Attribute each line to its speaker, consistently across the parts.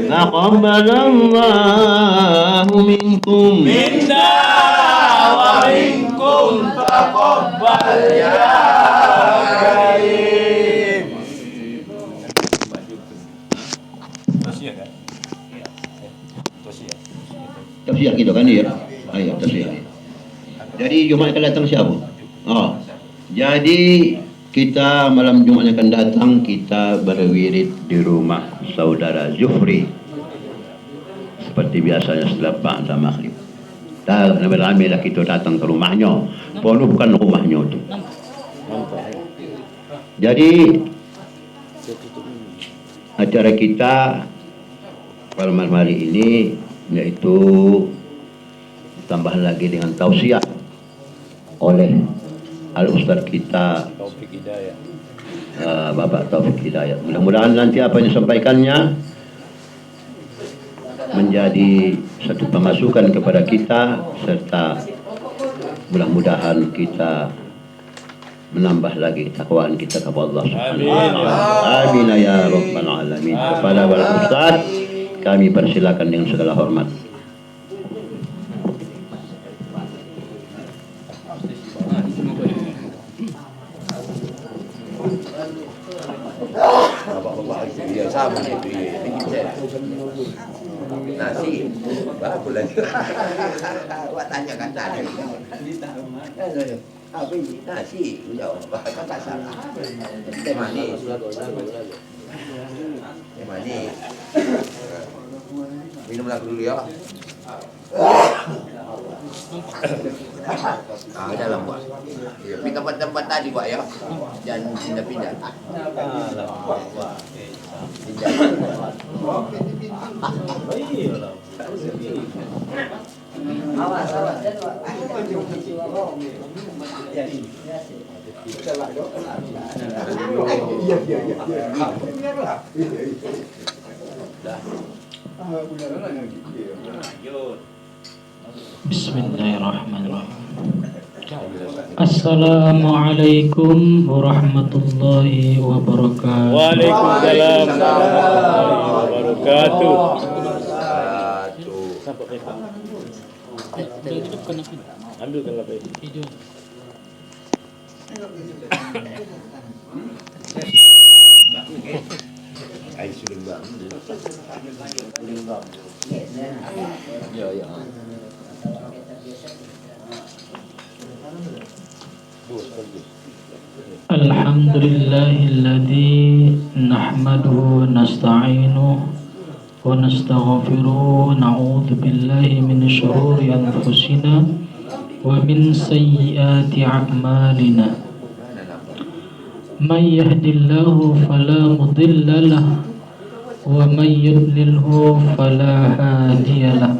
Speaker 1: Taqabbalallahu minkum
Speaker 2: minna wa minkum taqabbal ya karim. Tausiah kan?
Speaker 1: Tausiah gitu kan ya? Ayo tausiah. Jadi Jumat akan datang siapa? Oh. Jadi kita malam Jumat yang akan datang kita berwirid di rumah saudara Zuhri seperti biasanya setelah ba'da maghrib. Dan ramai-ramai lah kita datang ke rumahnya, penuhkan rumahnya itu. Jadi acara kita pada malam hari ini yaitu tambah lagi dengan tausiah oleh Al-Ustaz kita
Speaker 2: Taufik Hidayat.
Speaker 1: Bapak Taufik Hidayat. Mudah-mudahan nanti apa yang disampaikannya menjadi satu pemasukan kepada kita serta mudah-mudahan kita menambah lagi takwaan kita kepada Allah Subhanahu wa taala. Amin ya rabbal alamin. Kepada Bapak Ustaz kami persilakan dengan segala hormat.
Speaker 3: Sama itu nasi bagus lagi. Buat tanya kan tadi. Apa ini nasi? Jauh kata salah. Teh manis. Teh manis. Minum lagi dulu ya. Ah, dalam buat. Ya, tempat-tempat tadi buat ya. Jangan pindah-pindah.
Speaker 4: Bismillahirrahmanirrahim. Assalamualaikum warahmatullahi wabarakatuh.
Speaker 2: Waalaikumsalam warahmatullahi wabarakatuh. Ambilkan lah video.
Speaker 3: Air suling bang. Ya.
Speaker 4: Alhamdulillahilladzi nahmaduhu wa nasta'inuhu wa nastaghfiruhu wa na'udzu billahi min syururi anfusina wa min sayyiati a'malina. Man yahdihillahu fala mudilla lahu wa man yudlilhu fala hadiya lahu.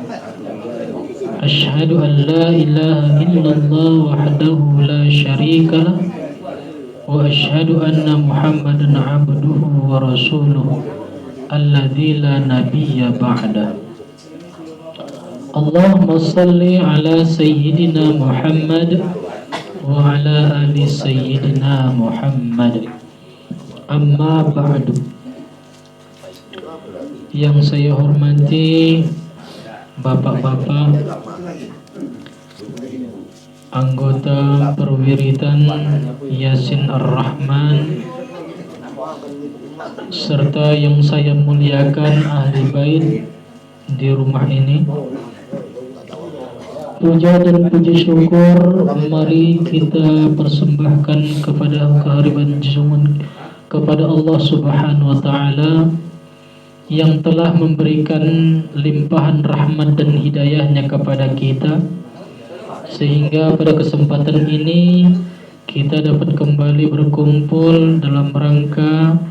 Speaker 4: Asyhadu an la ilaha illallah wahdahu la syarika lah wa asyhadu anna Muhammadan abduhu wa rasuluhu alladzi la nabiyya ba'da. Allahumma salli ala sayyidina Muhammad wa ala ali sayyidina Muhammad. Amma ba'du. Yang saya hormati bapak-bapak anggota perwiritan Yasin Ar-Rahman serta yang saya muliakan ahli bait di rumah ini. Puja dan puji syukur mari kita persembahkan kepada kehadiran kepada Allah Subhanahu wa taala yang telah memberikan limpahan rahmat dan hidayahnya kepada kita, sehingga pada kesempatan ini kita dapat kembali berkumpul dalam rangka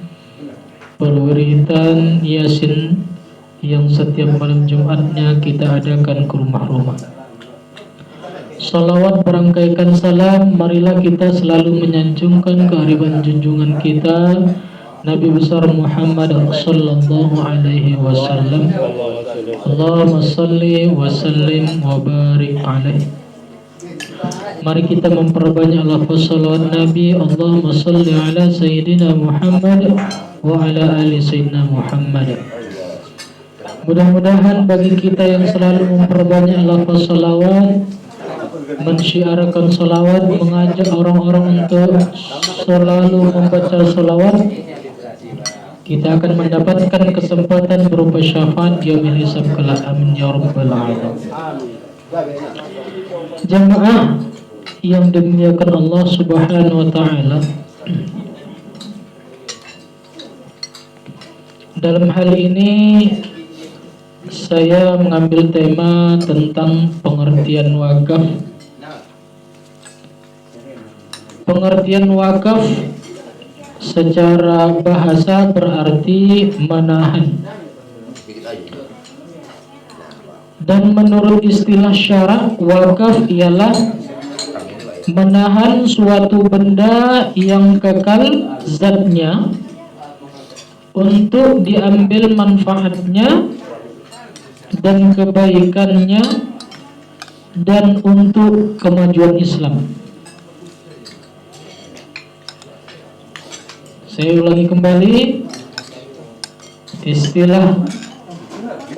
Speaker 4: perwiritan Yasin yang setiap malam Jumatnya kita adakan ke rumah-rumah. Salawat berangkaikan salam, marilah kita selalu menyanjungkan kehadiran junjungan kita Nabi besar Muhammad sallallahu alaihi wasallam. Allahumma salli wa sallim wa barik alaihi. Mari kita memperbanyak lafaz salawat Nabi. Allahumma salli ala Sayyidina Muhammad wa ala ali Sayyidina Muhammad. Mudah-mudahan bagi kita yang selalu memperbanyak lafaz salawat, mensyiarkan salawat, mengajak orang-orang untuk selalu membaca salawat, kita akan mendapatkan kesempatan berupa syafaat yaumil hisab kelak. Amin ya rabbal alamin. Jamaah yang dimuliakan Allah Subhanahu wa taala, dalam hal ini saya mengambil tema tentang pengertian wakaf. Pengertian wakaf secara bahasa berarti menahan. Dan menurut istilah syara, wakaf ialah menahan suatu benda yang kekal zatnya untuk diambil manfaatnya dan kebaikannya dan untuk kemajuan Islam. Saya ulangi kembali, istilah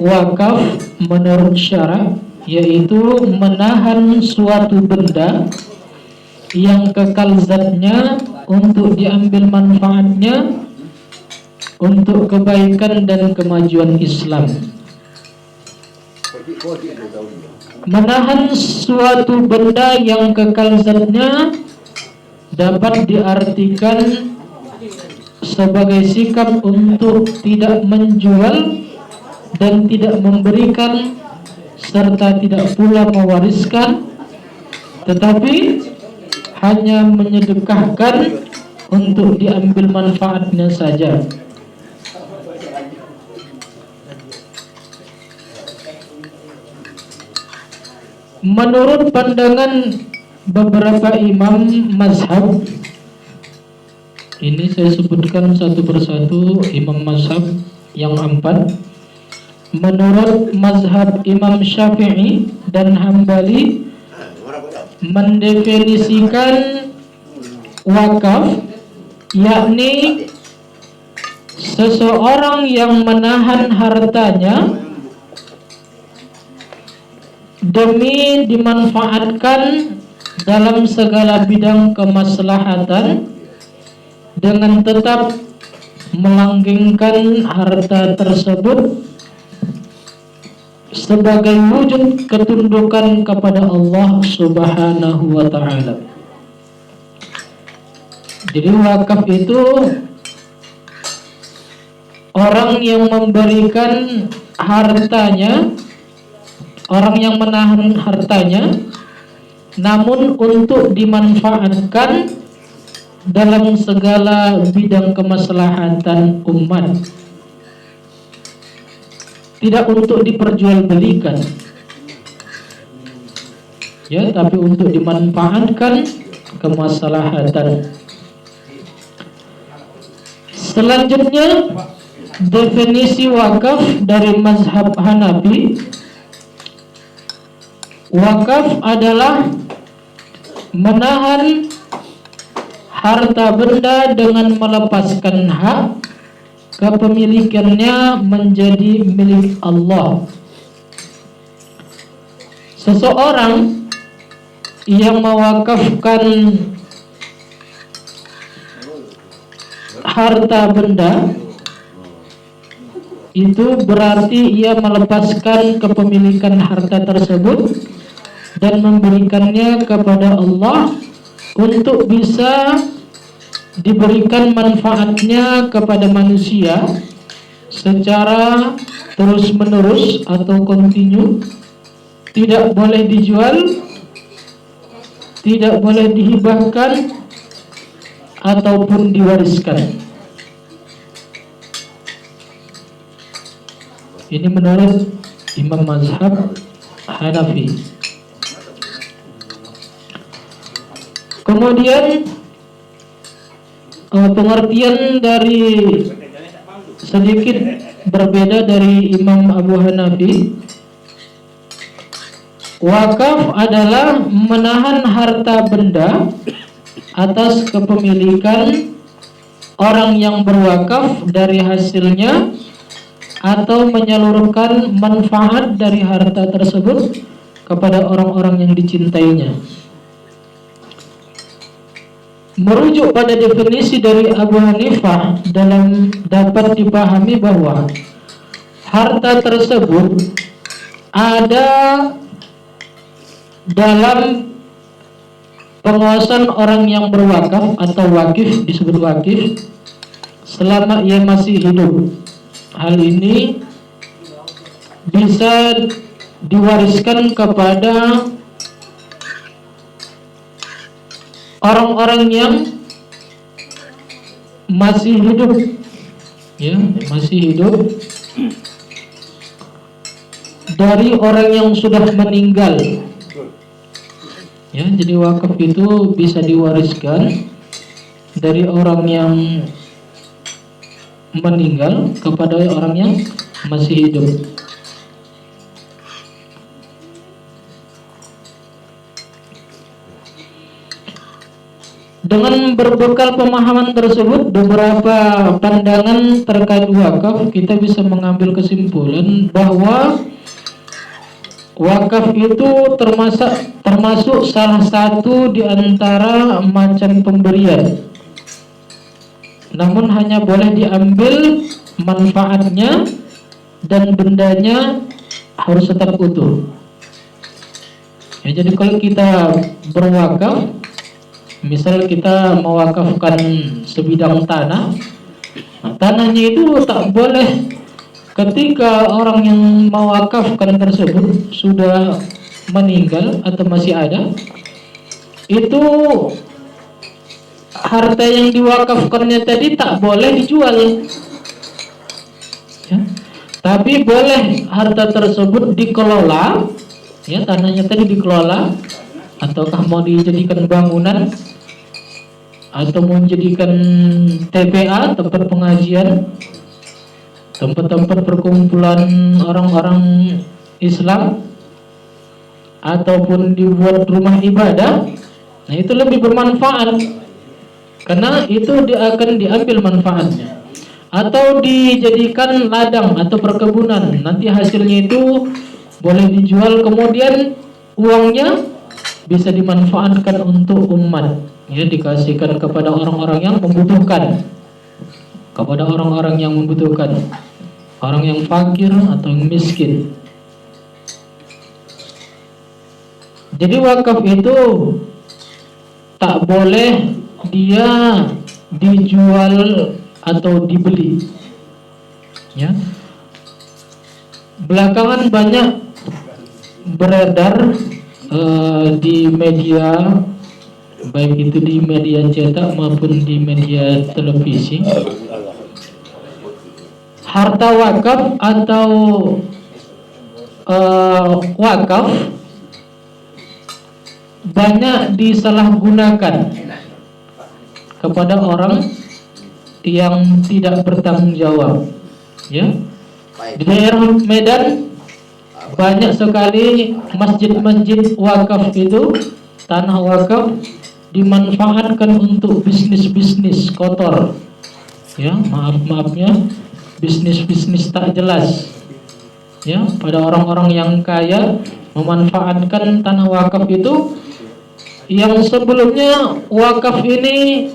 Speaker 4: wakaf menurut syara yaitu menahan suatu benda yang kekal zatnya untuk diambil manfaatnya untuk kebaikan dan kemajuan Islam. Menahan suatu benda yang kekal zatnya dapat diartikan sebagai sikap untuk tidak menjual dan tidak memberikan serta tidak pula mewariskan, tetapi hanya menyedekahkan untuk diambil manfaatnya saja. Menurut pandangan beberapa imam mazhab, ini saya sebutkan satu persatu imam mazhab yang 4. Menurut mazhab Imam Syafi'i dan Hambali, mendefinisikan wakaf yakni seseorang yang menahan hartanya demi dimanfaatkan dalam segala bidang kemaslahatan dengan tetap melanggengkan harta tersebut sebagai wujud ketundukan kepada Allah Subhanahu wa ta'ala. Jadi wakaf itu orang yang memberikan hartanya, orang yang menahan hartanya namun untuk dimanfaatkan dalam segala bidang kemaslahatan umat, tidak untuk diperjualbelikan, ya, tapi untuk dimanfaatkan kemaslahatan. Selanjutnya, definisi wakaf dari mazhab Hanafi. Wakaf adalah menahan harta benda dengan melepaskan hak kepemilikannya menjadi milik Allah. Seseorang yang mewakafkan harta benda itu berarti ia melepaskan kepemilikan harta tersebut dan memberikannya kepada Allah untuk bisa diberikan manfaatnya kepada manusia secara terus-menerus atau kontinu, tidak boleh dijual, tidak boleh dihibahkan ataupun diwariskan. Ini menurut Imam Mazhab Hanafi. Kemudian pengertian dari sedikit berbeda dari Imam Abu Hanafi. Wakaf adalah menahan harta benda atas kepemilikan orang yang berwakaf dari hasilnya atau menyalurkan manfaat dari harta tersebut kepada orang-orang yang dicintainya. Merujuk pada definisi dari Abu Hanifah, dapat dipahami bahwa harta tersebut ada dalam penguasaan orang yang berwakaf atau wakif, disebut wakif, selama ia masih hidup. Hal ini bisa diwariskan kepada orang-orang yang masih hidup, ya, masih hidup, dari orang yang sudah meninggal. Ya, jadi wakaf itu bisa diwariskan dari orang yang meninggal kepada orang yang masih hidup. Dengan berbekal pemahaman tersebut, beberapa pandangan terkait wakaf, kita bisa mengambil kesimpulan bahwa wakaf itu termasuk salah satu di antara macam pemberian. Namun hanya boleh diambil manfaatnya dan bendanya harus tetap utuh. Ya, jadi kalau kita berwakaf, misal kita mewakafkan sebidang tanah, nah, tanahnya itu tak boleh ketika orang yang mewakafkan tersebut sudah meninggal atau masih ada, itu harta yang diwakafkannya tadi tak boleh dijual, ya. Tapi boleh harta tersebut dikelola, ya, tanahnya tadi dikelola, ataukah mau dijadikan bangunan atau mau menjadikan TPA, tempat pengajian, tempat-tempat perkumpulan orang-orang Islam, ataupun dibuat rumah ibadah. Nah, itu lebih bermanfaat karena itu akan diambil manfaatnya. Atau dijadikan ladang atau perkebunan, nanti hasilnya itu boleh dijual, kemudian uangnya bisa dimanfaatkan untuk umat, ya, dikasihkan kepada orang-orang yang membutuhkan, kepada orang-orang yang membutuhkan, orang yang fakir atau yang miskin. Jadi wakaf itu tak boleh dia dijual atau dibeli, ya. Belakangan banyak beredar di media, baik itu di media cetak maupun di media televisi, harta wakaf atau wakaf banyak disalahgunakan kepada orang yang tidak bertanggung jawab, ya. Di daerah Medan banyak sekali masjid-masjid wakaf itu, tanah wakaf dimanfaatkan untuk bisnis-bisnis kotor, ya, maafnya bisnis-bisnis tak jelas, ya, pada orang-orang yang kaya memanfaatkan tanah wakaf itu yang sebelumnya wakaf ini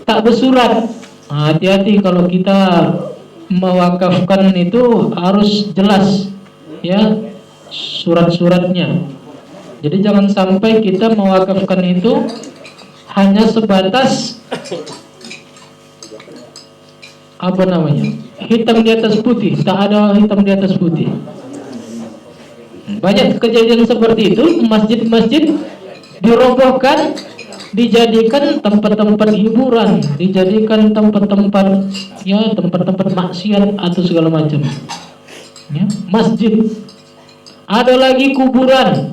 Speaker 4: tak bersurat. Nah, hati-hati kalau kita mewakafkan itu harus jelas, ya, surat-suratnya. Jadi jangan sampai kita mewakafkan itu hanya sebatas hitam di atas putih, tak ada hitam di atas putih. Banyak kejadian seperti itu, masjid-masjid dirobohkan, dijadikan tempat-tempat hiburan, dijadikan tempat-tempat, ya, tempat-tempat maksiat atau segala macam, ya, masjid. Ada lagi kuburan.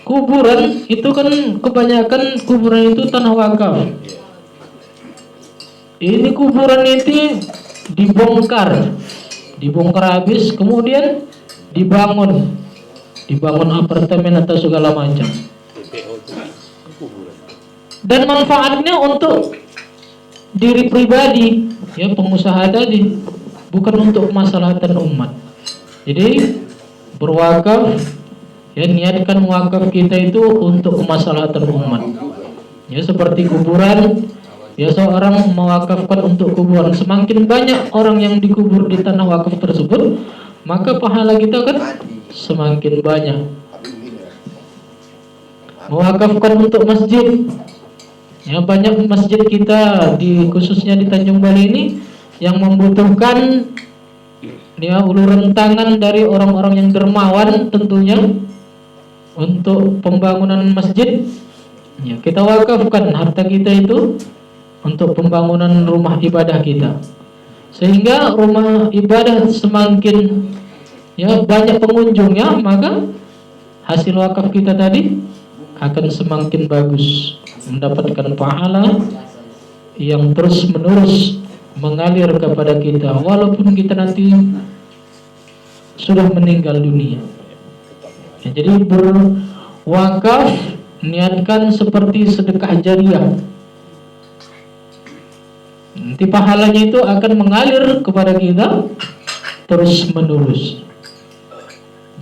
Speaker 4: Kuburan itu kan kebanyakan kuburan itu tanah wakaf. Ini kuburan itu dibongkar habis, kemudian dibangun, dibangun apartemen atau segala macam.
Speaker 2: TPO itu kuburan.
Speaker 4: Dan manfaatnya untuk diri pribadi, ya pengusaha tadi, bukan untuk kemaslahatan umat. Jadi berwakaf, ya niatkan wakaf kita itu untuk kemaslahatan umat. Ya seperti kuburan, ya seorang mewakafkan untuk kuburan. Semakin banyak orang yang dikubur di tanah wakaf tersebut, maka pahala kita kan semakin banyak. Mewakafkan untuk masjid, ya banyak masjid kita khususnya di Tanjung Bali ini yang membutuhkan ya uluran tangan dari orang-orang yang dermawan tentunya untuk pembangunan masjid. Ya, kita wakafkan harta kita itu untuk pembangunan rumah ibadah kita, sehingga rumah ibadah semakin ya banyak pengunjungnya, maka hasil wakaf kita tadi akan semakin bagus, mendapatkan pahala yang terus menerus mengalir kepada kita walaupun kita nanti sudah meninggal dunia. Ya, jadi berwakaf niatkan seperti sedekah jariah, nanti pahalanya itu akan mengalir kepada kita terus menerus.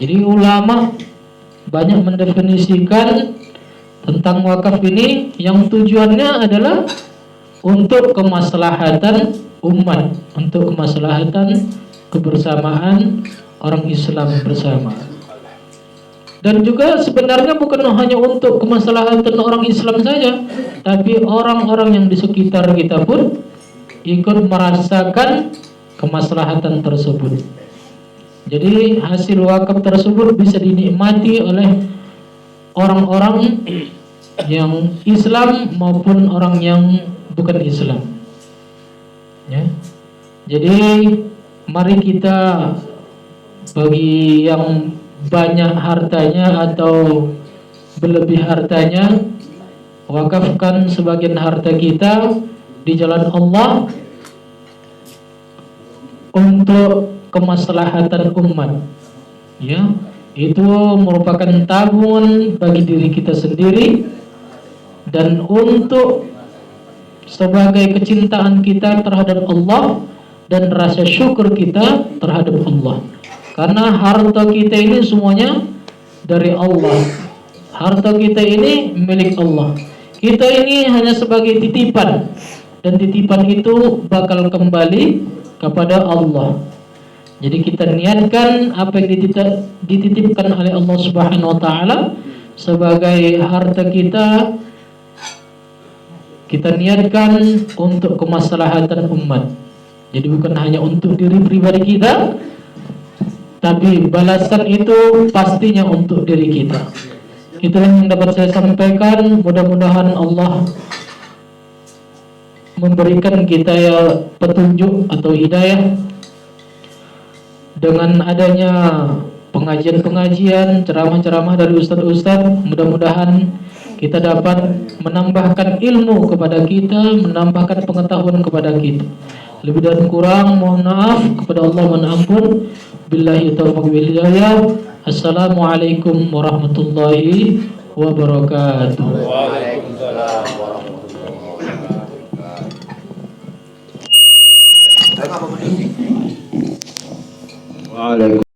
Speaker 4: Jadi ulama banyak mendefinisikan tentang wakaf ini yang tujuannya adalah untuk kemaslahatan umat, untuk kemaslahatan kebersamaan orang Islam bersama. Dan juga sebenarnya bukan hanya untuk kemaslahatan orang Islam saja, tapi orang-orang yang di sekitar kita pun ikut merasakan kemaslahatan tersebut. Jadi hasil wakaf tersebut bisa dinikmati oleh orang-orang yang Islam maupun orang yang bukan Islam. Ya. Jadi mari kita, bagi yang banyak hartanya atau berlebih hartanya, wakafkan sebagian harta kita di jalan Allah untuk kemaslahatan umat. Ya, itu merupakan tabungan bagi diri kita sendiri dan untuk sebagai kecintaan kita terhadap Allah dan rasa syukur kita terhadap Allah. Karena harta kita ini semuanya dari Allah. Harta kita ini milik Allah. Kita ini hanya sebagai titipan, dan titipan itu bakal kembali kepada Allah. Jadi kita niatkan apa yang dititipkan oleh Allah Subhanahu wa taala sebagai harta kita, kita niatkan untuk kemaslahatan umat. Jadi bukan hanya untuk diri pribadi kita, tapi balasan itu pastinya untuk diri kita. Itulah yang dapat saya sampaikan. Mudah-mudahan Allah memberikan kita ya petunjuk atau hidayah dengan adanya pengajian-pengajian, ceramah-ceramah dari ustadz-ustadz. Mudah-mudahan kita dapat menambahkan ilmu kepada kita, menambahkan pengetahuan kepada kita. Lebih dan kurang mohon maaf, kepada Allah mohon ampun. Billahi taufiq wal hidayah. Assalamualaikum warahmatullahi wabarakatuh.
Speaker 3: Waalaikumsalam warahmatullahi wabarakatuh.
Speaker 1: Waalaikumsalam.